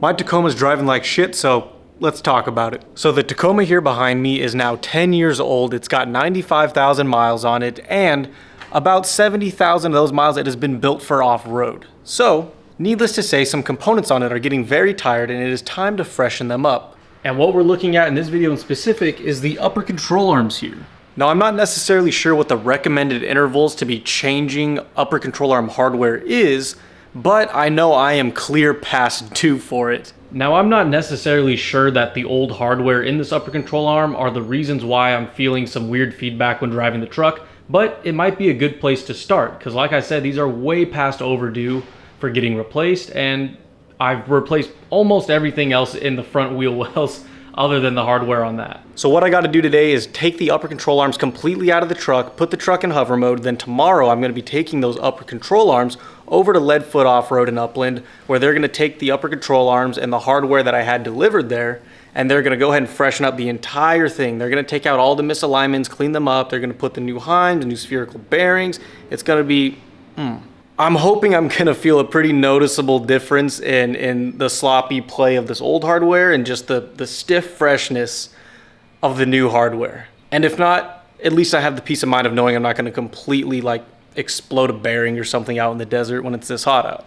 My Tacoma's driving like shit, so let's talk about it. So the Tacoma here behind me is now 10 years old. It's got 95,000 miles on it, and about 70,000 of those miles it has been built for off-road. So, needless to say, some components on it are getting very tired and it is time to freshen them up. And what we're looking at in this video in specific is the upper control arms here. Now, I'm not necessarily sure what the recommended intervals to be changing upper control arm hardware is, but I know I am clear past due for it. Now, I'm not necessarily sure that the old hardware in this upper control arm are the reasons why I'm feeling some weird feedback when driving the truck, but it might be a good place to start, because like I said, these are way past overdue for getting replaced, and I've replaced almost everything else in the front wheel wells other than the hardware on that. So what I got to do today is take the upper control arms completely out of the truck, put the truck in hover mode, then tomorrow I'm going to be taking those upper control arms over to Leadfoot Off-Road in Upland, where they're going to take the upper control arms and the hardware that I had delivered there, and they're going to go ahead and freshen up the entire thing. They're going to take out all the misalignments, clean them up, they're going to put the new Heims, new spherical bearings. It's going to be... I'm hoping I'm going to feel a pretty noticeable difference in the sloppy play of this old hardware and just the stiff freshness of the new hardware. And if not, at least I have the peace of mind of knowing I'm not going to completely like explode a bearing or something out in the desert when it's this hot out.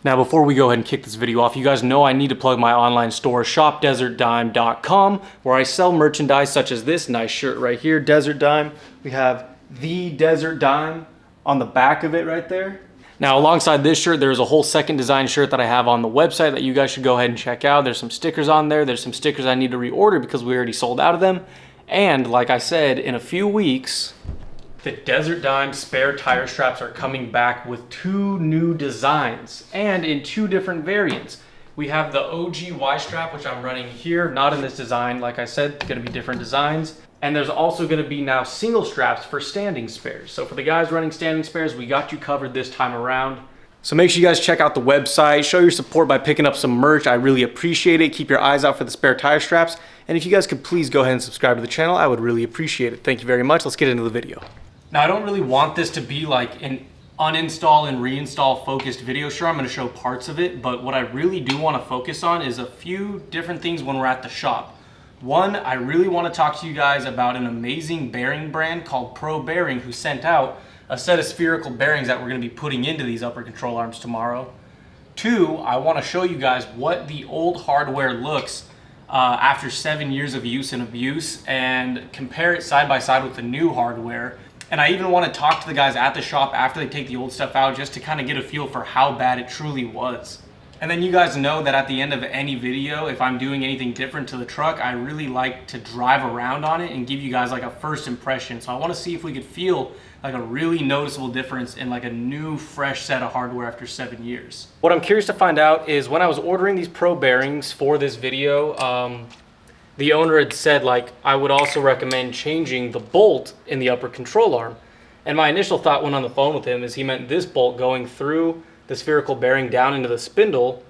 Now, before we go ahead and kick this video off, you guys know I need to plug my online store, shopdesertdime.com, where I sell merchandise such as this nice shirt right here, Desert Dime. We have the Desert Dime on the back of it right there. Now, alongside this shirt, there's a whole second design shirt that I have on the website that you guys should go ahead and check out. There's some stickers on there. There's some stickers I need to reorder because we already sold out of them. And like I said, in a few weeks, the Desert Dime spare tire straps are coming back with 2 new designs and in 2 different variants. We have the OG Y strap, which I'm running here, not in this design. Like I said, it's gonna be different designs. And there's also going to be now single straps for standing spares. So for the guys running standing spares, we got you covered this time around. So make sure you guys check out the website, show your support by picking up some merch. I really appreciate it. Keep your eyes out for the spare tire straps. And if you guys could please go ahead and subscribe to the channel, I would really appreciate it. Thank you very much. Let's get into the video. Now, I don't really want this to be like an uninstall and reinstall focused video. Sure, I'm going to show parts of it, but what I really do want to focus on is a few different things when we're at the shop. One, I really want to talk to you guys about an amazing bearing brand called Probearings, who sent out a set of spherical bearings that we're going to be putting into these upper control arms tomorrow. 2, I want to show you guys what the old hardware looks after 7 years of use and abuse, and compare it side by side with the new hardware. And I even want to talk to the guys at the shop after they take the old stuff out, just to kind of get a feel for how bad it truly was. And then you guys know that at the end of any video, if I'm doing anything different to the truck, I really like to drive around on it and give you guys like a first impression. So I want to see if we could feel like a really noticeable difference in like a new fresh set of hardware after 7 years. What I'm curious to find out is when I was ordering these Probearings for this video, the owner had said like I would also recommend changing the bolt in the upper control arm. And my initial thought when on the phone with him is he meant this bolt going through the spherical bearing down into the spindle,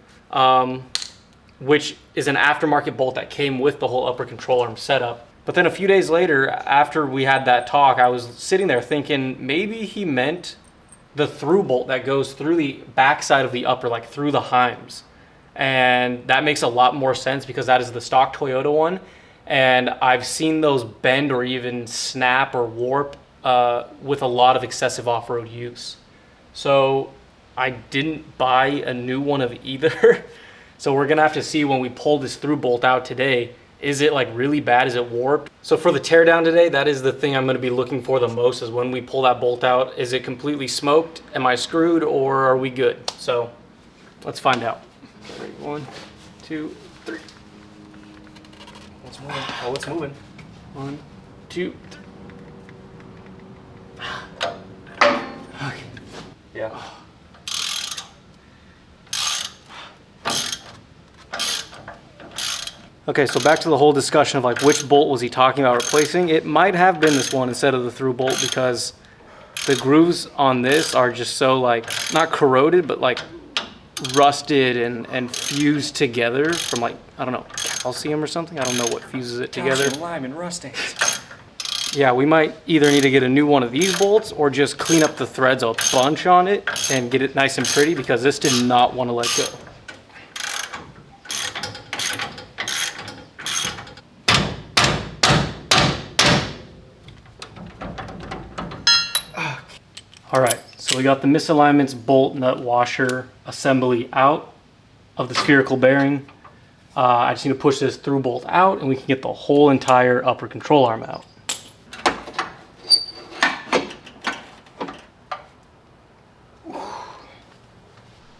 which is an aftermarket bolt that came with the whole upper control arm setup. But then a few days later, after we had that talk, I was sitting there thinking maybe he meant the through bolt that goes through the backside of the upper, like through the Heims. And that makes a lot more sense because that is the stock Toyota one. And I've seen those bend or even snap or warp with a lot of excessive off-road use. So I didn't buy a new one of either. So we're gonna have to see when we pull this through bolt out today, is it like really bad? Is it warped? So for the teardown today, that is the thing I'm gonna be looking for the most, is when we pull that bolt out, is it completely smoked? Am I screwed or are we good? So let's find out. 1, 2, 3. It's moving. Oh, it's moving. 1, 2, 3. Okay. Yeah. Okay, so back to the whole discussion of like which bolt was he talking about replacing. It might have been this one instead of the through bolt because the grooves on this are just so like, not corroded, but like rusted and fused together from like, I don't know, calcium or something. I don't know what fuses it together. Calcium, lime, and rust stains. Yeah, we might either need to get a new one of these bolts or just clean up the threads a bunch on it and get it nice and pretty because this did not want to let go. All right, so we got the misalignments, bolt, nut, washer assembly out of the spherical bearing. I just need to push this through bolt out and we can get the whole entire upper control arm out.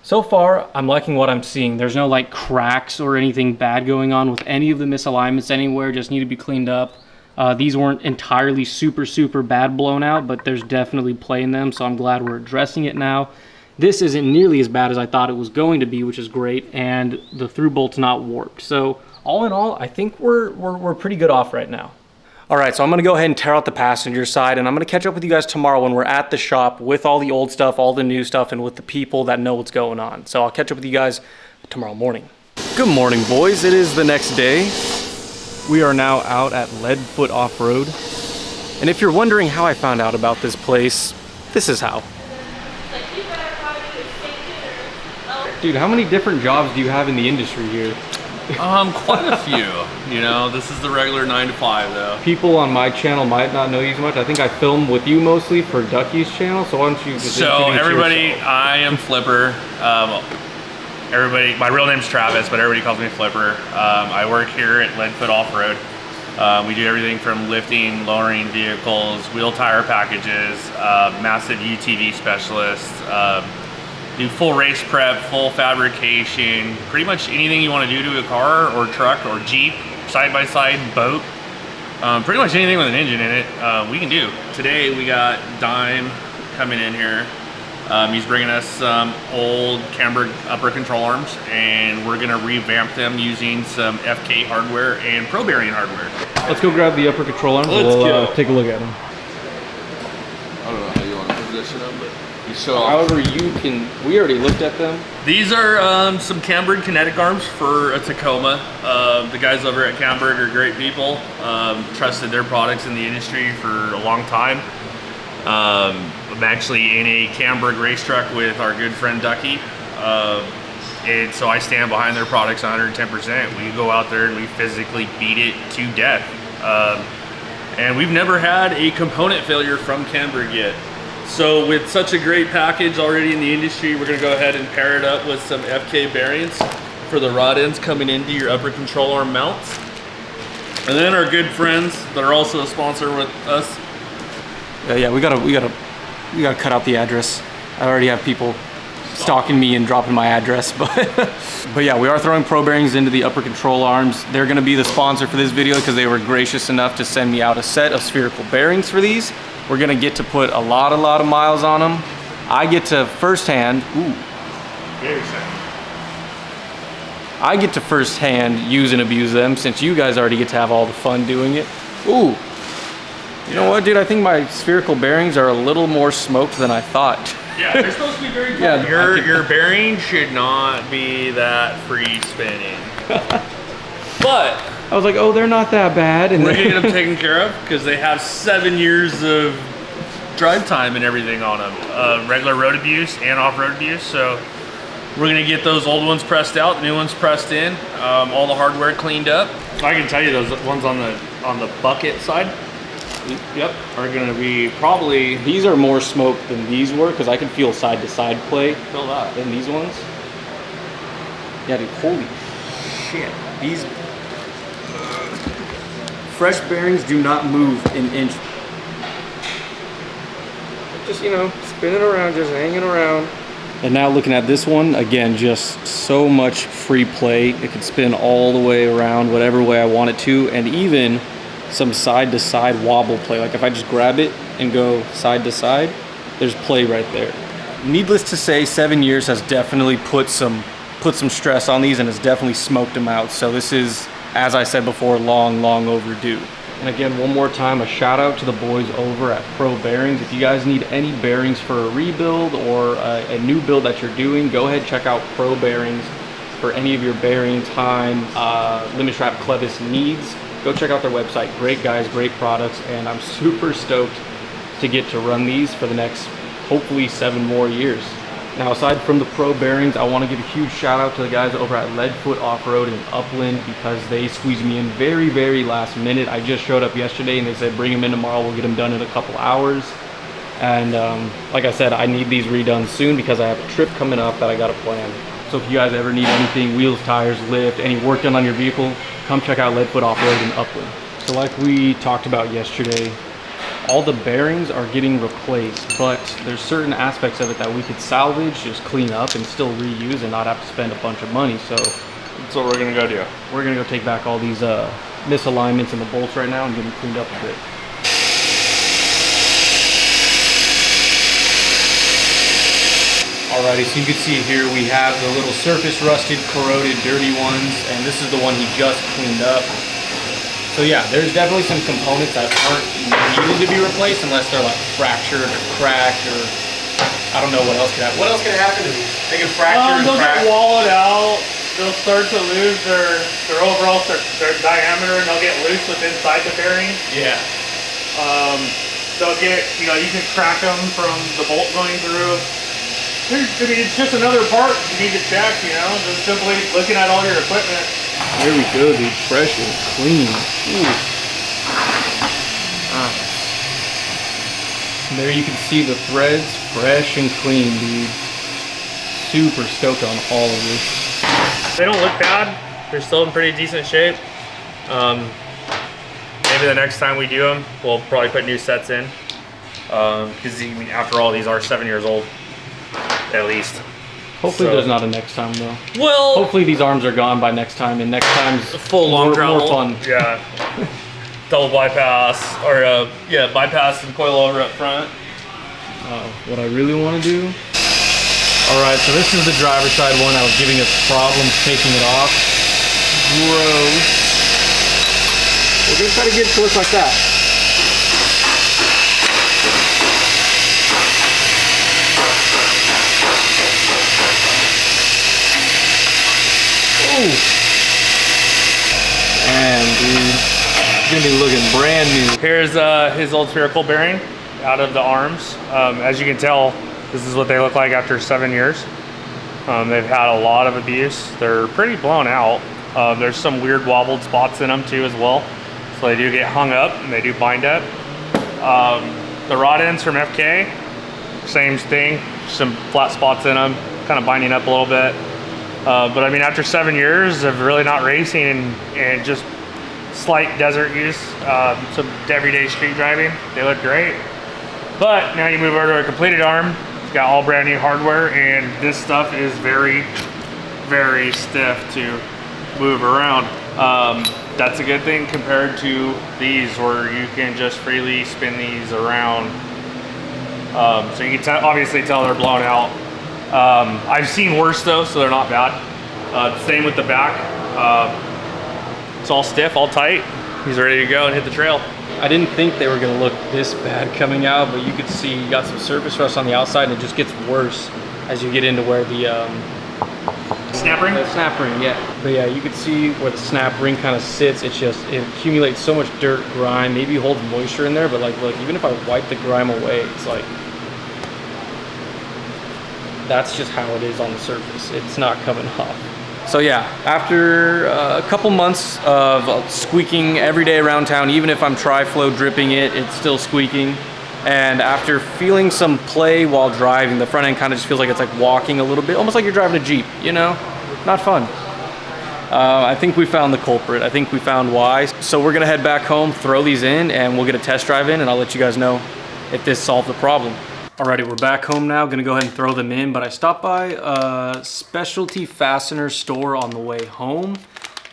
So far, I'm liking what I'm seeing. There's no like cracks or anything bad going on with any of the misalignments anywhere, just need to be cleaned up. These weren't entirely super bad blown out, but there's definitely play in them, so I'm glad we're addressing it now. This isn't nearly as bad as I thought it was going to be, which is great, and the through bolt's not warped. So all in all, I think we're pretty good off right now. All right, so I'm gonna go ahead and tear out the passenger side, and I'm gonna catch up with you guys tomorrow when we're at the shop with all the old stuff, all the new stuff, and with the people that know what's going on. So I'll catch up with you guys tomorrow morning. Good morning, boys. It is the next day. We are now out at Leadfoot Off-Road. And if you're wondering how I found out about this place, this is how. Dude, how many different jobs do you have in the industry here? Quite a few. You know, this is the regular 9 to 5 though. People on my channel might not know you as much. I think I film with you mostly for Ducky's channel, so why don't you just So everybody, I am Flipper. Everybody, my real name's Travis, but everybody calls me Flipper. I work here at Leadfoot Off-Road. We do everything from lifting, lowering vehicles, wheel tire packages, massive UTV specialist, do full race prep, full fabrication, pretty much anything you want to do to a car or truck or Jeep, side-by-side, boat, pretty much anything with an engine in it, we can do. Today we got Dime coming in here. He's bringing us some old Camburg upper control arms, and we're gonna revamp them using some FK hardware and Probearing hardware. Let's go grab the upper control arms. We'll take a look at them. I don't know how you want to position them, but you show off. However you can, we already looked at them. These are some Camburg Kinetic arms for a Tacoma. The guys over at Camburg are great people. Trusted their products in the industry for a long time. I'm actually in a Camburg race truck with our good friend Ducky. And so I stand behind their products 110%. We go out there and we physically beat it to death. And we've never had a component failure from Camburg yet. So with such a great package already in the industry, we're gonna go ahead and pair it up with some FK bearings for the rod ends coming into your upper control arm mounts. And then our good friends that are also a sponsor with us. Yeah, we gotta cut out the address. I already have people stalking me and dropping my address, but yeah, we are throwing Probearings into the upper control arms. They're gonna be the sponsor for this video because they were gracious enough to send me out a set of spherical bearings for these. We're gonna get to put a lot of miles on them. I get to firsthand, I get to firsthand use and abuse them since you guys already get to have all the fun doing it. Ooh. You know what, dude? I think my spherical bearings are a little more smoked than I thought. Yeah, they're supposed to be very cool. Yeah, your bearing should not be that free spinning. But I was like, oh, they're not that bad. And we're gonna get them taken care of because they have 7 years of drive time and everything on them. Regular road abuse and off-road abuse. So we're gonna get those old ones pressed out, the new ones pressed in, all the hardware cleaned up. I can tell you those ones on the bucket side. Yep, are gonna be probably. These are more smoked than these were because I can feel side to side play. Feel that in these ones. Yeah, dude, holy shit! These fresh bearings do not move an inch. Just, you know, spinning around, just hanging around. And now looking at this one again, just so much free play. It can spin all the way around, whatever way I want it to, and even some side to side wobble play. Like if I just grab it and go side to side, there's play right there. Needless to say, 7 years has definitely put some stress on these and has definitely smoked them out. So this is, as I said before, long overdue. And again, one more time, a shout out to the boys over at Probearings. If you guys need any bearings for a rebuild or a new build that you're doing, go ahead, check out Probearings for any of your bearing time, limit strap clevis needs. Go check out their website. Great guys, great products, and I'm super stoked to get to run these for the next, hopefully, 7 more years. Now, aside from the Probearings, I want to give a huge shout out to the guys over at Leadfoot Off-Road in Upland because they squeezed me in very last minute. I just showed up yesterday and they said bring them in tomorrow, we'll get them done in a couple hours. And like I said, I need these redone soon because I have a trip coming up that I gotta plan. So if you guys ever need anything, wheels, tires, lift, any work done on your vehicle, come check out Leadfoot Off-Road in Upland. So like we talked about yesterday, all the bearings are getting replaced, but there's certain aspects of it that we could salvage, just clean up and still reuse and not have to spend a bunch of money. So that's what we're gonna go do. We're gonna go take back all these misalignments in the bolts right now and get them cleaned up a bit. Alrighty, so you can see here we have the little surface rusted, corroded, dirty ones, and this is the one he just cleaned up. So yeah, there's definitely some components that aren't needed to be replaced unless they're like fractured or cracked, or I don't know what else could happen. What else could happen to these? They can fracture and they'll crack. get wallowed out. They'll start to lose their overall their diameter, and they'll get loose with inside the bearing. Yeah. They'll get, you know, you can crack them from the bolt going through. I mean, it's just another part you need to check, you know, just simply looking at all your equipment. There we go, dude. Fresh and clean. And there you can see the threads, fresh and clean, dude. Super stoked on all of this. They don't look bad. They're still in pretty decent shape. Maybe the next time we do them, we'll probably put new sets in. Because I mean, after all, these are 7 years old, at least. Hopefully there's not a next time though. Well, hopefully these arms are gone by next time, and next time's full long travel. More fun. Yeah. Double bypass, or yeah, bypass and coil over up front. What I really want to do. All right, so this is the driver's side one. I was giving us problems taking it off. Gross. We're gonna try to get it to look like that. Man, dude, it's gonna be looking brand new. Here's his old spherical bearing out of the arms. As you can tell, this is what they look like after 7 years. They've had a lot of abuse. They're pretty blown out. There's some weird wobbled spots in them too as well. So they do get hung up and they do bind up. The rod ends from FK, same thing, some flat spots in them, kind of binding up a little bit. But I mean, after 7 years of really not racing and just slight desert use, some everyday street driving, they look great. But now you move over to a completed arm, it's got all brand new hardware, and this stuff is very, very stiff to move around. That's a good thing compared to these, where you can just freely spin these around. So you can obviously tell they're blown out. I've seen worse though, so they're not bad. Same with the back. It's all stiff, all tight. He's ready to go and hit the trail. I didn't think they were gonna look this bad coming out, but you could see you got some surface rust on the outside, and it just gets worse as you get into where the snap ring? The snap ring, yeah. But yeah, you could see where the snap ring kind of sits. It accumulates so much dirt, grime, maybe holds moisture in there, but like, look, even if I wipe the grime away, it's like, that's just how it is on the surface. It's not coming off. So yeah, after a couple months of squeaking every day around town, even if I'm tri-flow dripping it, it's still squeaking. And after feeling some play while driving, the front end kind of just feels like it's like walking a little bit, almost like you're driving a Jeep, you know? Not fun. I think we found the culprit. I think we found why. So we're gonna head back home, throw these in, and we'll get a test drive in, and I'll let you guys know if this solved the problem. Alrighty, we're back home now. Gonna go ahead and throw them in, but I stopped by a specialty fastener store on the way home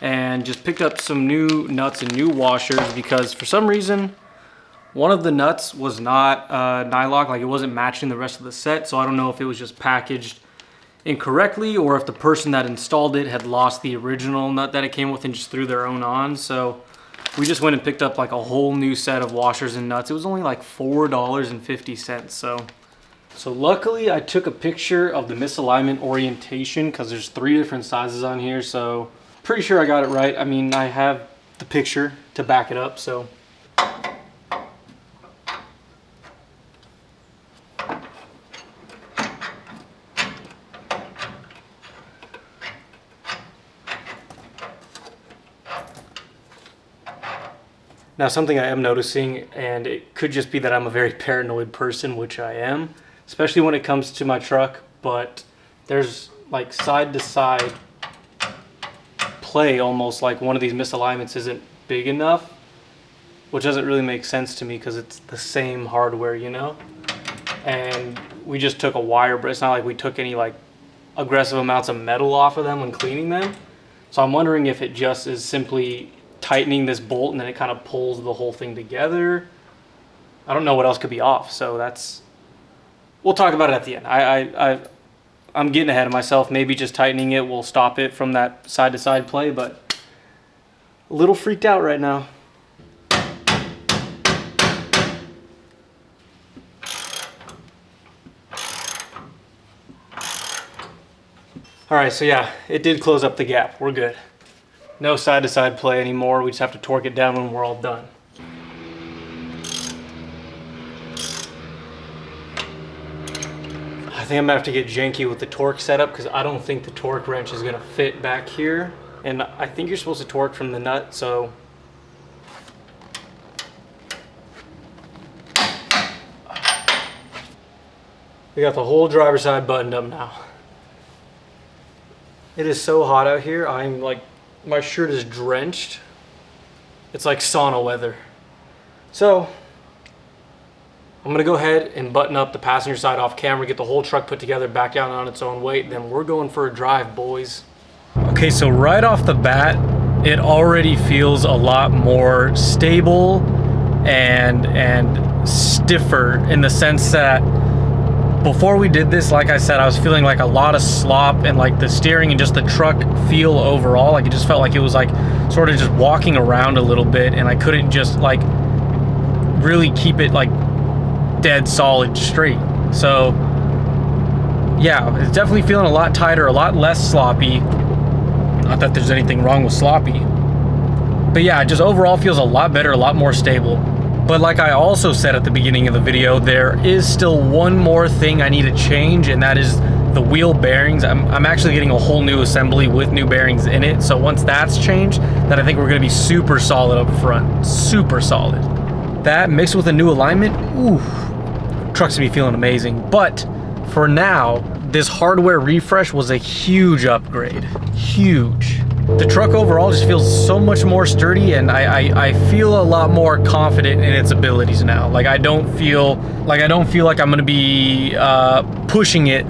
and just picked up some new nuts and new washers because for some reason, one of the nuts was not nylock, like it wasn't matching the rest of the set. So I don't know if it was just packaged incorrectly or if the person that installed it had lost the original nut that it came with and just threw their own on. So we just went and picked up like a whole new set of washers and nuts. It was only like $4.50. So luckily I took a picture of the misalignment orientation because there's 3 different sizes on here. So pretty sure I got it right. I mean, I have the picture to back it up, so. Now, something I am noticing, and it could just be that I'm a very paranoid person, which I am, especially when it comes to my truck, but there's like side to side play, almost like one of these misalignments isn't big enough, which doesn't really make sense to me because it's the same hardware, you know? And we just took a wire, but it's not like we took any like aggressive amounts of metal off of them when cleaning them. So I'm wondering if it just is simply tightening this bolt and then it kind of pulls the whole thing together. I don't know what else could be off, so we'll talk about it at the end. I'm getting ahead of myself. Maybe just tightening it will stop it from that side to side play, but a little freaked out right now. All right, so yeah, it did close up the gap. We're good. No side to side play anymore. We just have to torque it down when we're all done. I think I'm gonna have to get janky with the torque setup because I don't think the torque wrench is gonna fit back here. And I think you're supposed to torque from the nut, so. We got the whole driver's side buttoned up now. It is so hot out here. I'm like, my shirt is drenched. It's like sauna weather. So I'm gonna go ahead and button up the passenger side off camera, get the whole truck put together, back down on its own weight, then we're going for a drive, boys. Okay, so right off the bat, it already feels a lot more stable and stiffer, in the sense that before we did this, like I said, I was feeling like a lot of slop, and like the steering and just the truck feel overall, like it just felt like it was like sort of just walking around a little bit, and I couldn't just like really keep it like dead solid straight. So yeah, it's definitely feeling a lot tighter, a lot less sloppy. Not that there's anything wrong with sloppy, but yeah, it just overall feels a lot better, a lot more stable. But like I also said at the beginning of the video, there is still one more thing I need to change, and that is the wheel bearings. I'm actually getting a whole new assembly with new bearings in it. So once that's changed, then I think we're gonna be super solid up front, super solid. That mixed with a new alignment, ooh, truck's gonna be feeling amazing. But for now, this hardware refresh was a huge upgrade, huge. The truck overall just feels so much more sturdy, and I feel a lot more confident in its abilities now. Like I don't feel like I'm gonna be pushing it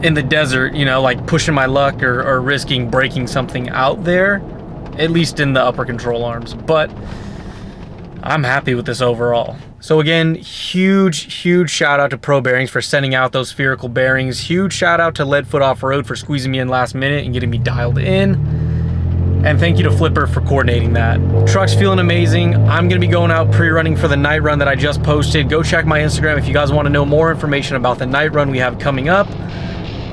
in the desert, you know, like pushing my luck or risking breaking something out there, at least in the upper control arms. But I'm happy with this overall. So again, huge shout out to Probearings for sending out those spherical bearings. Huge shout out to Leadfoot Off-Road for squeezing me in last minute and getting me dialed in. And thank you to Flipper for coordinating that. Truck's feeling amazing. I'm gonna be going out pre-running for the night run that I just posted. Go check my Instagram if you guys wanna know more information about the night run we have coming up.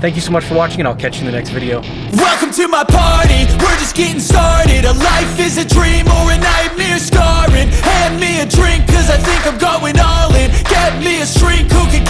Thank you so much for watching, and I'll catch you in the next video. Welcome to my party, we're just getting started. A life is a dream or a nightmare scarring. Hand me a drink, cause I think I'm going all in. Get me a shrink who can